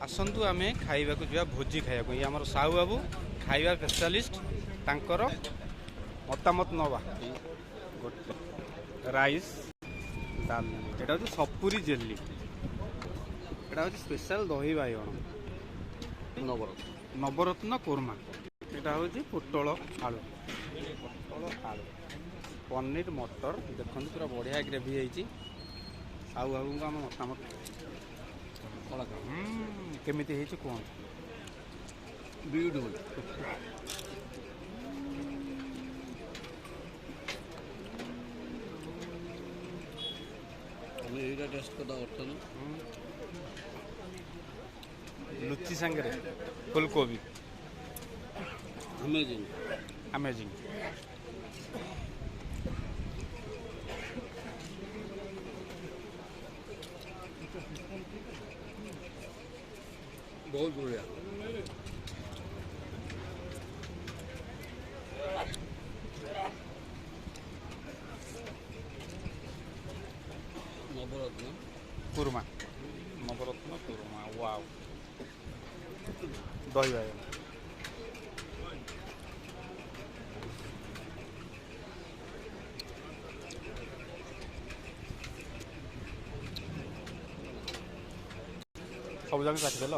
आसतु आम खाइबा जा भोजी खाया ये आम साहू बाबू खाइबा स्पेशलिस्ट तांकर मतामत नवा गोटे राइस डाल एटा हूँ सपुरी जेली एटा हूँ स्पेशल दही बाइगण नवरत्न कोरमा एटा हूँ पोटल आलू पनीर मटर देखते पूरा बढ़िया ग्रेवी है साहू बाबू आम मतामत केमी कहते ब्यूटीफुल टेस्ट करदा लुची सांगे फुलकोबी अमेजिंग अमेजिंग बहुत बढ़िया नवरत्न कुरमा नवरत्न कुरमा वाव दही बाइगण सब जगह काटिदेल